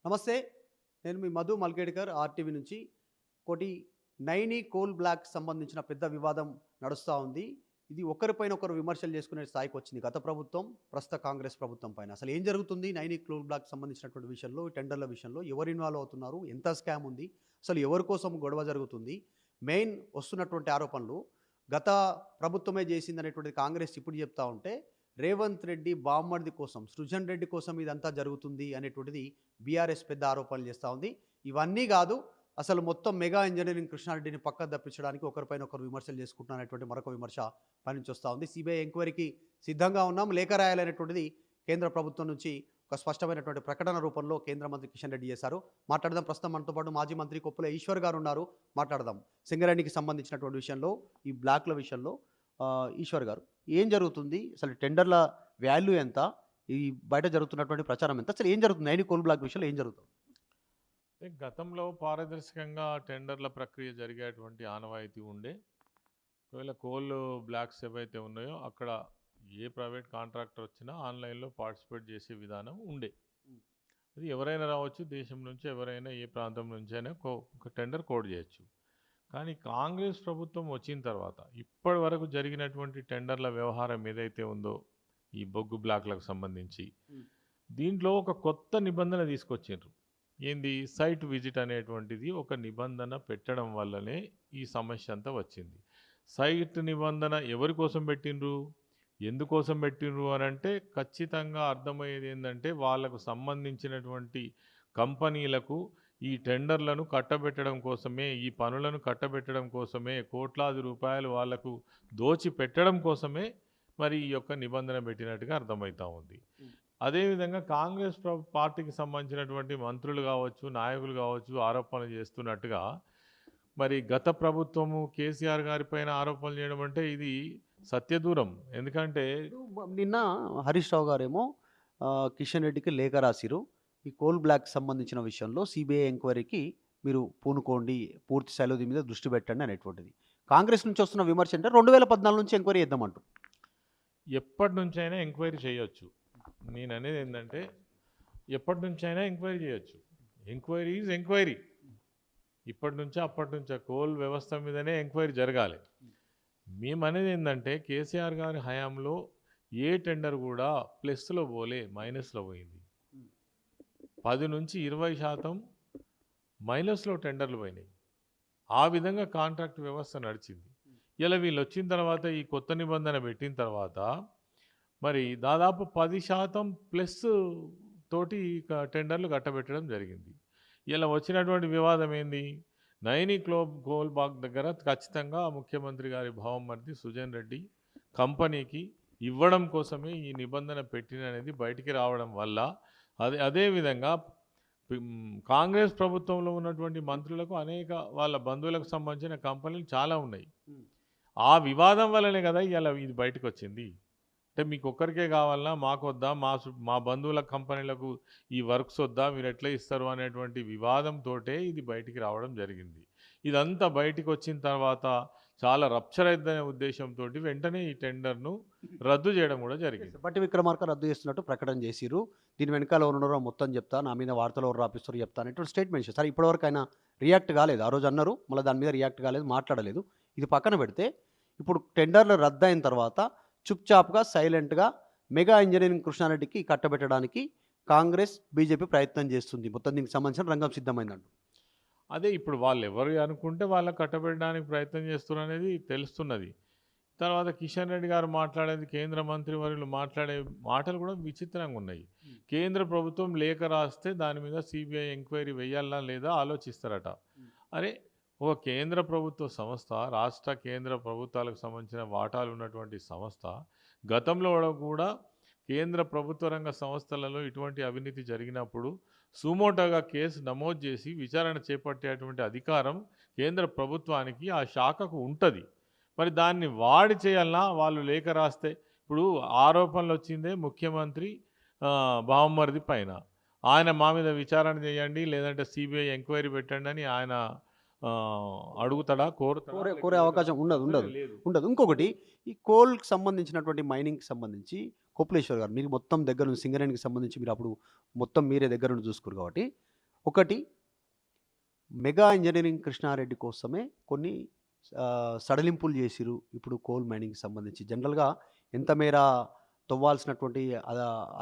నమస్తే. నేను మీ మధు మల్కేడ్కర్ ఆర్టీవీ నుంచి. కోటి నైని కోల్ బ్లాక్ సంబంధించిన పెద్ద వివాదం నడుస్తూ ఉంది. ఇది ఒకరిపైన ఒకరు విమర్శలు చేసుకునే స్థాయికి వచ్చింది గత ప్రభుత్వం, ప్రస్తుత కాంగ్రెస్ ప్రభుత్వం పైన. అసలు ఏం జరుగుతుంది నైని కోల్ బ్లాక్ సంబంధించినటువంటి విషయంలో, టెండర్ల విషయంలో ఎవరు ఇన్వాల్వ్ అవుతున్నారు, ఎంత స్కామ్ ఉంది, అసలు ఎవరి కోసం గొడవ జరుగుతుంది, మెయిన్ వస్తున్నటువంటి ఆరోపణలు గత ప్రభుత్వమే చేసిందనేటువంటిది కాంగ్రెస్ ఇప్పుడు చెప్తా ఉంటే, రేవంత్ రెడ్డి బామ్మర్ది కోసం, సృజన్ రెడ్డి కోసం ఇదంతా జరుగుతుంది అనేటువంటిది బీఆర్ఎస్ పెద్ద ఆరోపణలు చేస్తూ ఉంది. ఇవన్నీ కాదు, అసలు మొత్తం మెగా ఇంజనీరింగ్ కృష్ణారెడ్డిని పక్కకు తప్పించడానికి ఒకరిపైన ఒకరు విమర్శలు చేసుకుంటున్నారనేటువంటి మరొక విమర్శ పైనుంచి వస్తూ ఉంది. సిబిఐ ఎంక్వైరీకి సిద్ధంగా ఉన్నాం, లేఖ రాయాలనేటువంటిది కేంద్ర ప్రభుత్వం నుంచి ఒక స్పష్టమైనటువంటి ప్రకటన రూపంలో కేంద్ర మంత్రి కిషన్ రెడ్డి చేశారు. మాట్లాడదాం. ప్రస్తుతం మనతో పాటు మాజీ మంత్రి కొప్పుల ఈశ్వర్ గారు ఉన్నారు. మాట్లాడదాం సింగరేణికి సంబంధించినటువంటి విషయంలో, ఈ బ్లాక్ల విషయంలో. ఈశ్వర్ గారు, ఏం జరుగుతుంది, అసలు టెండర్ల వాల్యూ ఎంత, ఈ బయట జరుగుతున్నటువంటి ప్రచారం ఎంత, అసలు ఏం జరుగుతుంది నైని కోల్ బ్లాక్ విషయంలో ఏం జరుగుతుంది? గతంలో పారదర్శకంగా టెండర్ల ప్రక్రియ జరిగేటువంటి ఆనవాయితీ ఉండే. ఒకవేళ కోల్ బ్లాక్స్ ఏవైతే ఉన్నాయో అక్కడ ఏ ప్రైవేట్ కాంట్రాక్టర్ వచ్చినా ఆన్లైన్లో పార్టిసిపేట్ చేసే విధానం ఉండే. అది ఎవరైనా రావచ్చు, దేశం నుంచి ఎవరైనా ఏ ప్రాంతం నుంచి అయినా ఒక టెండర్ కోడ్ చేయొచ్చు. కానీ కాంగ్రెస్ ప్రభుత్వం వచ్చిన తర్వాత ఇప్పటి వరకు జరిగినటువంటి టెండర్ల వ్యవహారం ఏదైతే ఉందో ఈ బొగ్గు బ్లాక్లకు సంబంధించి, దీంట్లో ఒక కొత్త నిబంధన తీసుకొచ్చిండ్రు. ఏంది? సైట్ విజిట్ అనేటువంటిది ఒక నిబంధన పెట్టడం వల్లనే ఈ సమస్య అంతా వచ్చింది. సైట్ నిబంధన ఎవరి కోసం పెట్టిండ్రు, ఎందుకోసం పెట్టిండ్రు అని అంటే ఖచ్చితంగా అర్థమయ్యేది ఏంటంటే, వాళ్ళకు సంబంధించినటువంటి కంపెనీలకు ఈ టెండర్లను కట్టబెట్టడం కోసమే, ఈ పనులను కట్టబెట్టడం కోసమే, కోట్లాది రూపాయలు వాళ్లకు దోచి పెట్టడం కోసమే మరి ఈ యొక్క నిబంధన పెట్టినట్టుగా అర్థమవుతూ ఉంది. అదేవిధంగా కాంగ్రెస్ పార్టీకి సంబంధించినటువంటి మంత్రులు కావచ్చు, నాయకులు కావచ్చు ఆరోపణలు చేస్తున్నట్టుగా, మరి గత ప్రభుత్వము కేసీఆర్ గారి పైన ఆరోపణలు చేయడం అంటే ఇది సత్యదూరం. ఎందుకంటే నిన్న హరీష్ రావు గారేమో కిషన్ రెడ్డికి లేఖ రాసిరు, ఈ కోల్ బ్లాక్ సంబంధించిన విషయంలో సిబిఐ ఎంక్వైరీకి మీరు పూనుకోండి, పూర్తి స్థాయిలో దీని మీద దృష్టి పెట్టండి అనేటువంటిది. కాంగ్రెస్ నుంచి వస్తున్న విమర్శ అంటే 2014 నుంచి ఎంక్వైరీ చేద్దామంటూ. ఎప్పటి నుంచైనా ఎంక్వైరీ చేయొచ్చు. నేను అనేది ఏంటంటే, ఎప్పటి నుంచైనా ఎంక్వైరీ చేయొచ్చు. Enquiry is enquiry. ఇప్పటి నుంచో అప్పటి నుంచో కోల్ వ్యవస్థ మీదనే ఎంక్వైరీ జరగాలి. మేము అనేది ఏంటంటే, కేసీఆర్ గారి హయాంలో ఏ టెండర్ కూడా ప్లస్లో పోలే, మైనస్లో పోయింది. 10 నుంచి 20% మైనస్లో టెండర్లు పోయినాయి. ఆ విధంగా కాంట్రాక్ట్ వ్యవస్థ నడిచింది. ఇలా వీళ్ళు వచ్చిన తర్వాత, ఈ కొత్త నిబంధన పెట్టిన తర్వాత మరి దాదాపు 10% ప్లస్ తోటి టెండర్లు కట్టబెట్టడం జరిగింది. ఇలా వచ్చినటువంటి వివాదం ఏంది? నైని కోల్ బ్లాక్ దగ్గర ఖచ్చితంగా ముఖ్యమంత్రి గారి భావమర్ది సుజన్ రెడ్డి కంపెనీకి ఇవ్వడం కోసమే ఈ నిబంధన పెట్టిన అనేది బయటికి రావడం వల్ల, అదేవిధంగా కాంగ్రెస్ ప్రభుత్వంలో ఉన్నటువంటి మంత్రులకు అనేక వాళ్ళ బంధువులకు సంబంధించిన కంపెనీలు చాలా ఉన్నాయి. ఆ వివాదం వల్లనే కదా ఇలా ఇది బయటకు వచ్చింది. అంటే మీకు ఒక్కరికే కావాలన్నా, మాకు వద్దా, మా బంధువుల కంపెనీలకు ఈ వర్క్స్ వద్దా, మీరు ఎట్లా ఇస్తారు అనేటువంటి వివాదంతో ఇది బయటికి రావడం జరిగింది. ఇదంతా బయటికి వచ్చిన తర్వాత చాలా రప్చర్ అయిద్దనే ఉద్దేశంతో వెంటనే ఈ టెండర్ను రద్దు చేయడం కూడా జరిగింది. బట్టి విక్రమార్క రద్దు చేస్తున్నట్టు ప్రకటన చేసిరు. దీని వెనకాల ఉన్నారో మొత్తం చెప్తా, నా మీద వార్తలు ఎవరు రాపిస్తారు చెప్తా అనేటువంటి స్టేట్మెంట్ చేశారు. సరే, ఇప్పటివరకు ఆయన రియాక్ట్ కాలేదు. ఆ రోజు అన్నారు, మళ్ళీ దాని మీద రియాక్ట్ కాలేదు, మాట్లాడలేదు. ఇది పక్కన పెడితే, ఇప్పుడు టెండర్లు రద్దు అయిన తర్వాత చుప్చాప్గా సైలెంట్గా మెగా ఇంజనీరింగ్ కృష్ణారెడ్డికి కట్టబెట్టడానికి కాంగ్రెస్ బీజేపీ ప్రయత్నం చేస్తుంది. మొత్తం దీనికి సంబంధించిన రంగం సిద్ధమైందంట. అదే ఇప్పుడు వాళ్ళు ఎవరు అనుకుంటే వాళ్ళకి కట్టబెట్టడానికి ప్రయత్నం చేస్తున్నారు అనేది తెలుస్తున్నది. తర్వాత కిషన్ రెడ్డి గారు మాట్లాడేది, కేంద్ర మంత్రి వర్యులు మాట్లాడే మాటలు కూడా విచిత్రంగా ఉన్నాయి. కేంద్ర ప్రభుత్వం లేఖ రాస్తే దాని మీద సిబిఐ ఎంక్వైరీ వేయాలా లేదా ఆలోచిస్తారట. అరే, ఒక కేంద్ర ప్రభుత్వ సంస్థ, రాష్ట్ర కేంద్ర ప్రభుత్వాలకు సంబంధించిన వాటాలు ఉన్నటువంటి సంస్థ, గతంలో కూడా కేంద్ర ప్రభుత్వ రంగ సంస్థలలో ఇటువంటి అవినీతి జరిగినప్పుడు సుమోటోగా కేసు నమోదు చేసి విచారణ చేపట్టేటువంటి అధికారం కేంద్ర ప్రభుత్వానికి, ఆ శాఖకు ఉంటుంది. మరి దాన్ని వాడి చేయాలన్నా, వాళ్ళు లేఖ రాస్తే, ఇప్పుడు ఆరోపణలు వచ్చిందే ముఖ్యమంత్రి బావమరిది పైన, ఆయన మా మీద విచారణ చేయండి లేదంటే సిబిఐ ఎంక్వైరీ పెట్టండి అని ఆయన అడుగుతాడా, కోరే అవకాశం ఉండదు. ఇంకొకటి, ఈ కోల్కి సంబంధించినటువంటి మైనింగ్కి సంబంధించి కొప్పులేశ్వర్ గారు, మీరు మొత్తం దగ్గర నుంచి సింగరేణికి సంబంధించి మీరు అప్పుడు మొత్తం మీరే దగ్గర నుండి చూసుకోరు కాబట్టి, ఒకటి మెగా ఇంజనీరింగ్ కృష్ణారెడ్డి కోసమే కొన్ని సడలింపులు చేసిరు ఇప్పుడు కోల్ మైనింగ్కి సంబంధించి. జనరల్‌గా ఎంత మేర తవ్వాల్సినటువంటి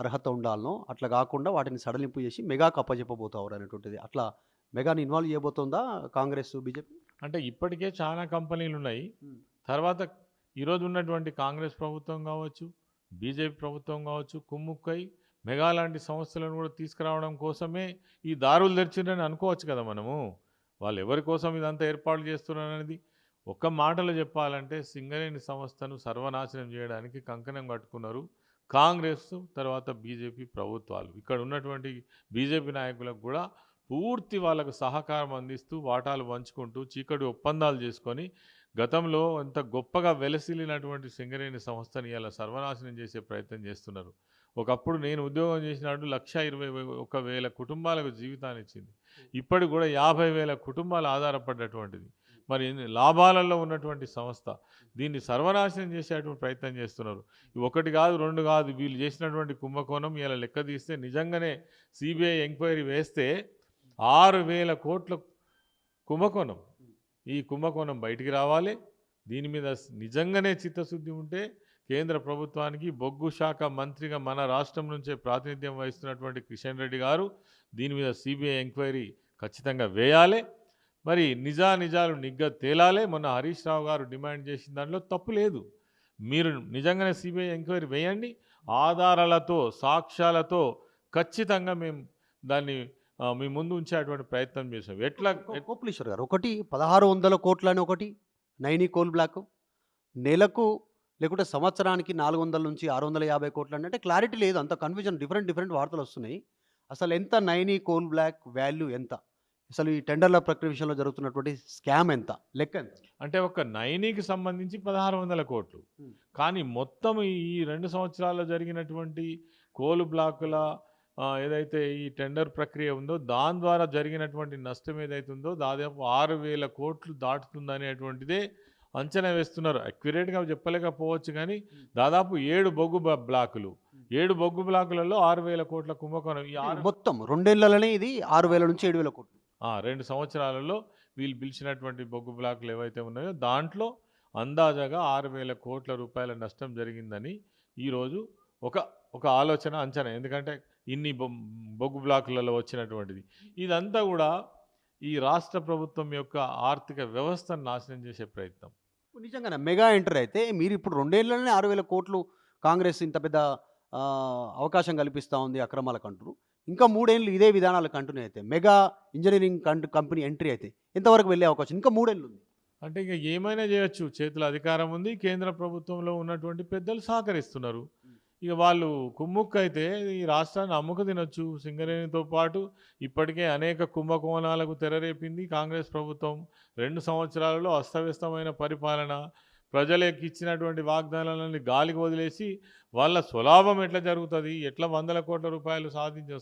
అర్హత ఉండాలనో అట్లా కాకుండా వాటిని సడలింపు చేసి మెగాకు అప్పజెప్పబోతారు అనేటువంటిది. అట్లా మెగాని ఇన్వాల్వ్ చేయబోతోందా కాంగ్రెస్, బీజేపీ? అంటే ఇప్పటికే చాలా కంపెనీలు ఉన్నాయి. హ్మ్. తర్వాత ఈరోజు ఉన్నటువంటి కాంగ్రెస్ ప్రభుత్వం కావచ్చు, బీజేపీ ప్రభుత్వం కావచ్చు, కుమ్ముక్కై మెగా లాంటి సంస్థలను కూడా తీసుకురావడం కోసమే ఈ దారులు తెరిచిందని అనుకోవచ్చు కదా మనము. వాళ్ళు ఎవరి కోసం ఇదంతా ఏర్పాటు చేస్తున్నారనేది ఒక్క మాటలో చెప్పాలంటే సింగరేణి సంస్థను సర్వనాశనం చేయడానికి కంకణం కట్టుకున్నారు కాంగ్రెస్, తర్వాత బీజేపీ ప్రభుత్వాలు. ఇక్కడ ఉన్నటువంటి బీజేపీ నాయకులకు కూడా పూర్తి వాళ్ళకు సహకారం అందిస్తూ వాటాలు పంచుకుంటూ చీకటి ఒప్పందాలు చేసుకొని గతంలో ఎంత గొప్పగా వెలసిల్లినటువంటి సింగరేణి సంస్థని ఇలా సర్వనాశనం చేసే ప్రయత్నం చేస్తున్నారు. ఒకప్పుడు నేను ఉద్యోగం చేసినప్పుడు 1,21,000 కుటుంబాలకు జీవితాన్ని ఇచ్చింది. ఇప్పటికి కూడా 50,000 కుటుంబాలు ఆధారపడ్డటువంటిది. మరి లాభాలలో ఉన్నటువంటి సంస్థ దీన్ని సర్వనాశనం చేసేటువంటి ప్రయత్నం చేస్తున్నారు. ఒకటి కాదు, రెండు కాదు, వీళ్ళు చేసినటువంటి కుంభకోణం ఇలా లెక్క తీస్తే నిజంగానే సిబిఐ ఎంక్వైరీ వేస్తే 6,000 కోట్ల కుంభకోణం. ఈ కుంభకోణం బయటికి రావాలి. దీని మీద నిజంగానే చిత్తశుద్ధి ఉంటే కేంద్ర ప్రభుత్వానికి బొగ్గు శాఖ మంత్రిగా మన రాష్ట్రం నుంచే ప్రాతినిధ్యం వహిస్తున్నటువంటి కిషన్ రెడ్డి గారు దీని మీద సిబిఐ ఎంక్వైరీ ఖచ్చితంగా వేయాలి. మరి నిజాలు తేలాలి. మొన్న హరీష్ రావు గారు డిమాండ్ చేసిన దాంట్లో తప్పు లేదు. మీరు నిజంగానే సిబిఐ ఎంక్వైరీ వేయండి. ఆధారాలతో, సాక్ష్యాలతో ఖచ్చితంగా మేము దాన్ని మీ ముందు ఉంచేటువంటి ప్రయత్నం చేసాం. ఎట్లా కోపులేశ్వర్ గారు, ఒకటి 1,600 కోట్లని, ఒకటి నైనీ కోల్ బ్లాక్ నెలకు లేకుంటే సంవత్సరానికి 400 నుంచి 650 కోట్లని, అంటే క్లారిటీ లేదు. అంత కన్ఫ్యూజన్, డిఫరెంట్ వార్తలు వస్తున్నాయి. అసలు ఎంత నైనీ కోల్ బ్లాక్ వాల్యూ ఎంత? అసలు ఈ టెండర్ల ప్రక్రియ విషయంలో జరుగుతున్నటువంటి స్కామ్ ఎంత? లెక్క ఎంత? అంటే ఒక నైనీకి సంబంధించి 1,600 కోట్లు. కానీ మొత్తం ఈ 2 సంవత్సరాల్లో జరిగినటువంటి కోల్ బ్లాకుల ఏదైతే ఈ టెండర్ ప్రక్రియ ఉందో దాని ద్వారా జరిగినటువంటి నష్టం ఏదైతే ఉందో దాదాపు 6,000 కోట్లు దాటుతుందనేటువంటిదే అంచనా వేస్తున్నారు. అక్యురేట్గా చెప్పలేకపోవచ్చు కానీ దాదాపు 7 బొగ్గు బ్లాకులు, 7 బొగ్గు బ్లాకులలో 6,000 కోట్ల కుంభకోణం. ఈ మొత్తం 2 ఏళ్లలోనే ఇది 6,000 నుంచి 7,000 కోట్లు. 2 సంవత్సరాలలో వీళ్ళు పిలిచినటువంటి బొగ్గు బ్లాకులు ఏవైతే ఉన్నాయో దాంట్లో అందాజాగా 6,000 కోట్ల రూపాయల నష్టం జరిగిందని ఈరోజు ఒక ఆలోచన, అంచనా. ఎందుకంటే ఇన్ని బొగ్గు బ్లాకులలో వచ్చినటువంటిది ఇదంతా కూడా ఈ రాష్ట్ర ప్రభుత్వం యొక్క ఆర్థిక వ్యవస్థను నాశనం చేసే ప్రయత్నం. నిజంగానే మెగా ఎంటర్ అయితే మీరు ఇప్పుడు 2 ఏళ్లలోనే 6,000 కోట్లు కాంగ్రెస్ ఇంత పెద్ద అవకాశం కల్పిస్తూ ఉంది అక్రమాలకు అంటారు. ఇంకా 3 ఏళ్ళు ఇదే విధానాలు కంటిన్యూ అయితే మెగా ఇంజనీరింగ్ కంపెనీ ఎంట్రీ అయితే ఎంతవరకు వెళ్ళే అవకాశం? ఇంకా 3 ఏళ్ళు ఉంది. అంటే ఇక ఏమైనా చేయొచ్చు. చేతుల అధికారం ఉంది. కేంద్ర ప్రభుత్వంలో ఉన్నటువంటి పెద్దలు సహకరిస్తున్నారు. ఇక వాళ్ళు కుమ్ముక్కు అయితే ఈ రాష్ట్రాన్ని అమ్ముకు తినొచ్చు. సింగరేణితో పాటు ఇప్పటికే అనేక కుంభకోణాలకు తెరరేపింది కాంగ్రెస్ ప్రభుత్వం. 2 సంవత్సరాలలో అస్తవ్యస్తమైన పరిపాలన, ప్రజలకు ఇచ్చినటువంటి వాగ్దానాలని గాలికి వదిలేసి వాళ్ళ స్వలాభం ఎట్లా జరుగుతుంది, ఎట్లా 100 కోట్ల రూపాయలు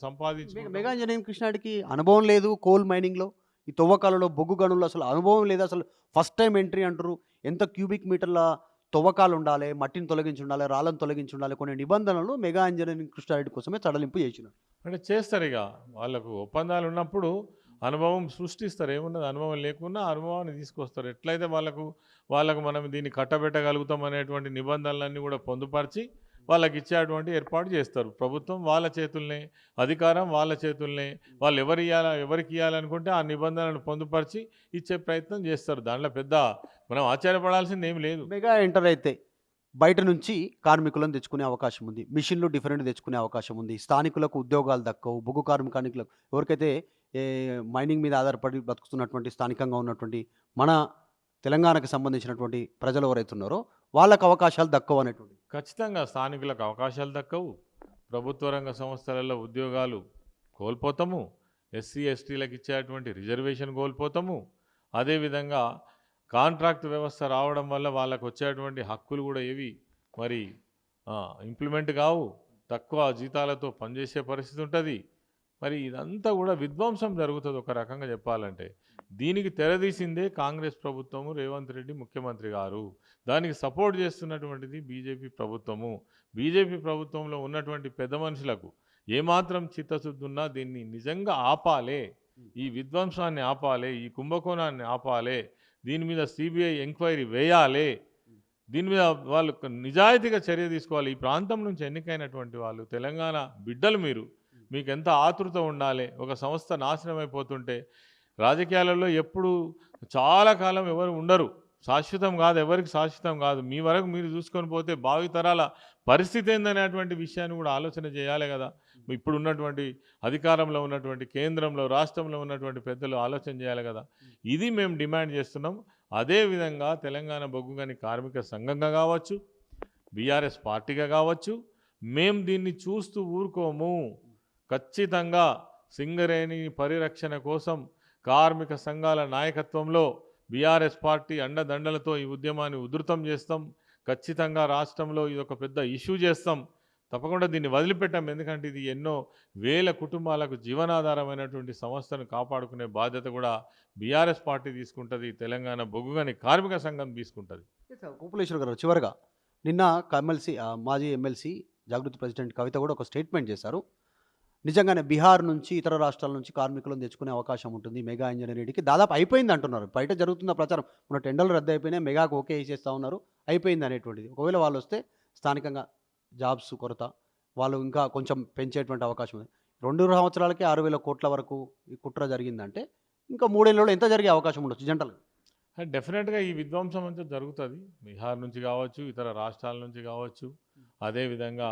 సంపాదించు. మెగా ఇంజనీరింగ్ కృష్ణాడికి అనుభవం లేదు కోల్ మైనింగ్లో, ఈ తవ్వకాలలో, బొగ్గు గనుల్లో అసలు అనుభవం లేదు. అసలు ఫస్ట్ టైం ఎంట్రీ అంటారు. ఎంత క్యూబిక్ మీటర్ల తవ్వకాలు ఉండాలి, మట్టిని తొలగించి ఉండాలి, రాళ్ళను తొలగించి ఉండాలి, కొన్ని నిబంధనలు మెగా ఇంజనీరింగ్ కృష్ణారెడ్డి కోసమే సడలింపు చేసినారు. అంటే చేస్తారు. ఇక వాళ్ళకు ఒప్పందాలు ఉన్నప్పుడు అనుభవం సృష్టిస్తారు. ఏమున్నది, అనుభవం లేకున్నా అనుభవాన్ని తీసుకొస్తారు. ఎట్లయితే వాళ్ళకు మనం దీన్ని కట్టబెట్టగలుగుతాం అనేటువంటి నిబంధనలన్నీ కూడా పొందుపరిచి వాళ్ళకి ఇచ్చేటువంటి ఏర్పాటు చేస్తారు. ప్రభుత్వం వాళ్ళ చేతుల్నే, అధికారం వాళ్ళ చేతుల్నే. వాళ్ళు ఎవరికి ఇవ్వాలనుకుంటే ఆ నిబంధనలను పొందుపరిచి ఇచ్చే ప్రయత్నం చేస్తారు. దాంట్లో పెద్ద మనం ఆశ్చర్యపడాల్సింది ఏం లేదు. మెగా ఎంటర్ అయితే బయట నుంచి కార్మికులను తెచ్చుకునే అవకాశం ఉంది. మిషన్లు డిఫరెంట్ తెచ్చుకునే అవకాశం ఉంది. స్థానికులకు ఉద్యోగాలు దక్కవు. బొగ్గు కార్మికులకు, ఎవరికైతే మైనింగ్ మీద ఆధారపడి బతుకుతున్నటువంటి స్థానికంగా ఉన్నటువంటి మన తెలంగాణకు సంబంధించినటువంటి ప్రజలు ఎవరైతే ఉన్నారో వాళ్ళకు అవకాశాలు దక్కవు అనేటువంటి. ఖచ్చితంగా స్థానికులకు అవకాశాలు దక్కవు. ప్రభుత్వ రంగ సంస్థలలో ఉద్యోగాలు కోల్పోతాము. ఎస్సీ ఎస్టీలకు ఇచ్చేటువంటి రిజర్వేషన్ కోల్పోతాము. అదేవిధంగా కాంట్రాక్ట్ వ్యవస్థ రావడం వల్ల వాళ్ళకు వచ్చేటువంటి హక్కులు కూడా ఏవి మరి ఇంప్లిమెంట్ కావు. తక్కువ జీతాలతో పనిచేసే పరిస్థితి ఉంటుంది. మరి ఇదంతా కూడా విధ్వంసం జరుగుతుంది ఒక రకంగా చెప్పాలంటే. దీనికి తెరదీసిందే కాంగ్రెస్ ప్రభుత్వము, రేవంత్ రెడ్డి ముఖ్యమంత్రి గారు. దానికి సపోర్ట్ చేస్తున్నటువంటిది బీజేపీ ప్రభుత్వము. బీజేపీ ప్రభుత్వంలో ఉన్నటువంటి పెద్ద మనుషులకు ఏమాత్రం చిత్తశుద్ధి ఉన్నా దీన్ని నిజంగా ఆపాలే, ఈ విధ్వంసాన్ని ఆపాలి, ఈ కుంభకోణాన్ని ఆపాలి, దీని మీద సిబిఐ ఎంక్వైరీ వేయాలి, దీని మీద వాళ్ళు నిజాయితీగా చర్య తీసుకోవాలి. ఈ ప్రాంతం నుంచి ఎన్నికైనటువంటి వాళ్ళు తెలంగాణ బిడ్డలు మీకు ఎంత ఆతృత ఉండాలి. ఒక సంస్థ నాశనం అయిపోతుంటే రాజకీయాలలో ఎప్పుడు చాలా కాలం ఎవరు ఉండరు, శాశ్వతం కాదు, ఎవరికి శాశ్వతం కాదు. మీ వరకు మీరు చూసుకొని పోతే భావితరాల పరిస్థితి ఏందనేటువంటి విషయాన్ని కూడా ఆలోచన చేయాలి కదా. ఇప్పుడు ఉన్నటువంటి అధికారంలో ఉన్నటువంటి కేంద్రంలో రాష్ట్రంలో ఉన్నటువంటి పెద్దలు ఆలోచన చేయాలి కదా. ఇది మేము డిమాండ్ చేస్తున్నాం. అదేవిధంగా తెలంగాణ బొగ్గుగని కార్మిక సంఘంగా కావచ్చు, బీఆర్ఎస్ పార్టీగా కావచ్చు, మేము దీన్ని చూస్తూ ఊరుకోము. ఖచ్చితంగా సింగరేణి పరిరక్షణ కోసం కార్మిక సంఘాల నాయకత్వంలో బీఆర్ఎస్ పార్టీ అండదండలతో ఈ ఉద్యమాన్ని ఉధృతం చేస్తాం. ఖచ్చితంగా రాష్ట్రంలో ఇది ఒక పెద్ద ఇష్యూ చేస్తాం. తప్పకుండా దీన్ని వదిలిపెట్టాం. ఎందుకంటే ఇది ఎన్నో వేల కుటుంబాలకు జీవనాధారమైనటువంటి సంస్థను కాపాడుకునే బాధ్యత కూడా బీఆర్ఎస్ పార్టీ తీసుకుంటుంది, తెలంగాణ బొగ్గుగని కార్మిక సంఘం తీసుకుంటుంది. కోపులేశ్వర్ గారు, చివరిగా నిన్న మాజీ ఎమ్మెల్సీ జాగృతి ప్రెసిడెంట్ కవిత కూడా ఒక స్టేట్మెంట్ చేశారు. నిజంగానే బీహార్ నుంచి ఇతర రాష్ట్రాల నుంచి కార్మికులను తెచ్చుకునే అవకాశం ఉంటుంది మెగా ఇంజనీరింగ్కి. దాదాపు అయిపోయింది అంటున్నారు. బయట జరుగుతున్న ప్రచారం మన టెండర్లు రద్దు అయిపోయినాయి, మెగాకు ఓకే చేస్తూ ఉన్నారు, అయిపోయింది అనేటువంటిది. ఒకవేళ వాళ్ళు వస్తే స్థానికంగా జాబ్స్ కొరత, వాళ్ళు ఇంకా కొంచెం పెంచేటువంటి అవకాశం ఉంది. 2 సంవత్సరాలకే 6,000 కోట్ల వరకు ఈ కుట్ర జరిగిందంటే ఇంకా 3 ఏళ్ళలో ఎంత జరిగే అవకాశం ఉండొచ్చు జంటలు? డెఫినెట్గా ఈ విధ్వంసం అంతా జరుగుతుంది. బీహార్ నుంచి కావచ్చు, ఇతర రాష్ట్రాల నుంచి కావచ్చు. అదేవిధంగా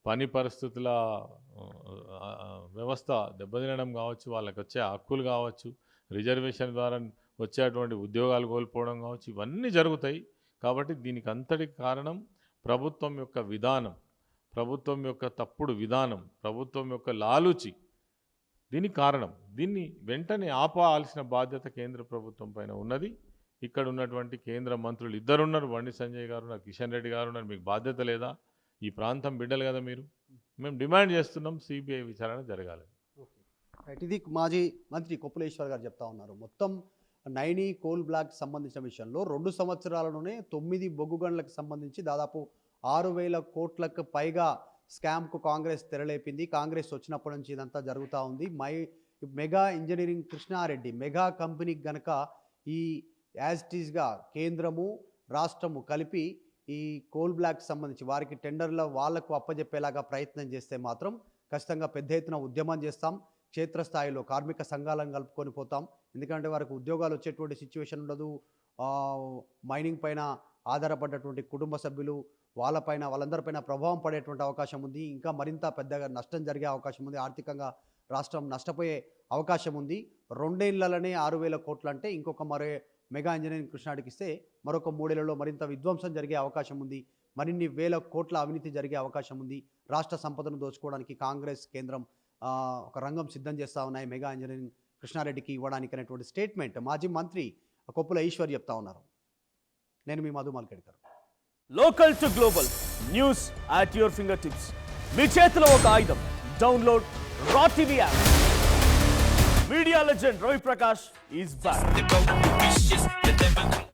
పని పరిస్థితుల వ్యవస్థ దెబ్బతినడం కావచ్చు, వాళ్ళకి వచ్చే హక్కులు కావచ్చు, రిజర్వేషన్ ద్వారా వచ్చేటువంటి ఉద్యోగాలు కోల్పోవడం కావచ్చు, ఇవన్నీ జరుగుతాయి. కాబట్టి దీనికి అంతటికి కారణం ప్రభుత్వం యొక్క విధానం, ప్రభుత్వం యొక్క తప్పుడు విధానం, ప్రభుత్వం యొక్క లాలూచి దీనికి కారణం. దీన్ని వెంటనే ఆపాల్సిన బాధ్యత కేంద్ర ప్రభుత్వం పైన ఉన్నది. ఇక్కడ ఉన్నటువంటి కేంద్ర మంత్రులు ఇద్దరున్నారు, బండి సంజయ్ గారు ఉన్నారు, కిషన్ రెడ్డి గారు ఉన్నారు. మీకు బాధ్యత లేదా? ఈ ప్రాంతం బిడ్డలు కదా మీరు. మేము డిమాండ్ చేస్తున్నాం సిబిఐ విచారణ జరగాలి. ఇది మాజీ మంత్రి కోపులేశ్వర్ గారు చెప్తా ఉన్నారు. మొత్తం నైనీ కోల్ బ్లాక్ సంబంధించిన విషయంలో 2 సంవత్సరాలలోనే 9 బొగ్గు గనులకు సంబంధించి దాదాపు 6,000 కోట్లకు పైగా స్కామ్కు కాంగ్రెస్ తెరలేపింది. కాంగ్రెస్ వచ్చినప్పటి నుంచి ఇదంతా జరుగుతూ ఉంది. మెగా ఇంజనీరింగ్ కృష్ణారెడ్డి మెగా కంపెనీకి గనక ఈ యాజ్ ఇట్ ఈస్గా కేంద్రము రాష్ట్రము కలిపి ఈ కోల్ బ్లాక్ సంబంధించి వారికి టెండర్ల వాళ్లకు అప్పజెప్పేలాగా ప్రయత్నం చేస్తే మాత్రం ఖచ్చితంగా పెద్ద ఎత్తున ఉద్యమం చేస్తాం. క్షేత్రస్థాయిలో కార్మిక సంఘాలను కలుపుకొని పోతాం. ఎందుకంటే వారికి ఉద్యోగాలు వచ్చేటువంటి సిచ్యువేషన్ ఉండదు. మైనింగ్ పైన ఆధారపడ్డటువంటి కుటుంబ సభ్యులు వాళ్ళందరిపైన ప్రభావం పడేటువంటి అవకాశం ఉంది. ఇంకా మరింత పెద్దగా నష్టం జరిగే అవకాశం ఉంది. ఆర్థికంగా రాష్ట్రం నష్టపోయే అవకాశం ఉంది. 2 ఏళ్లలోనే 6,000 కోట్లు అంటే ఇంకొక మెగా ఇంజనీరింగ్ కృష్ణాడికి ఇస్తే మరొక 3 ఏళ్లలో మరింత విధ్వంసం జరిగే అవకాశం ఉంది. మరిన్ని వేల కోట్ల అవినీతి జరిగే అవకాశం ఉంది. రాష్ట్ర సంపదను దోచుకోవడానికి కాంగ్రెస్ కేంద్రం ఒక రంగం సిద్ధం చేస్తూ ఉన్నాయి మెగా ఇంజనీరింగ్ కృష్ణారెడ్డికి ఇవ్వడానికి అనేటువంటి స్టేట్మెంట్ మాజీ మంత్రి కొప్పుల ఈశ్వర్ చెప్తా ఉన్నారు. నేను మీ Madhu Malkedkar. Local to global news at your fingertips. మీ చేతిలో ఒక ఆయుధం. Download Raw TV app. Media legend Ravi Prakash is back.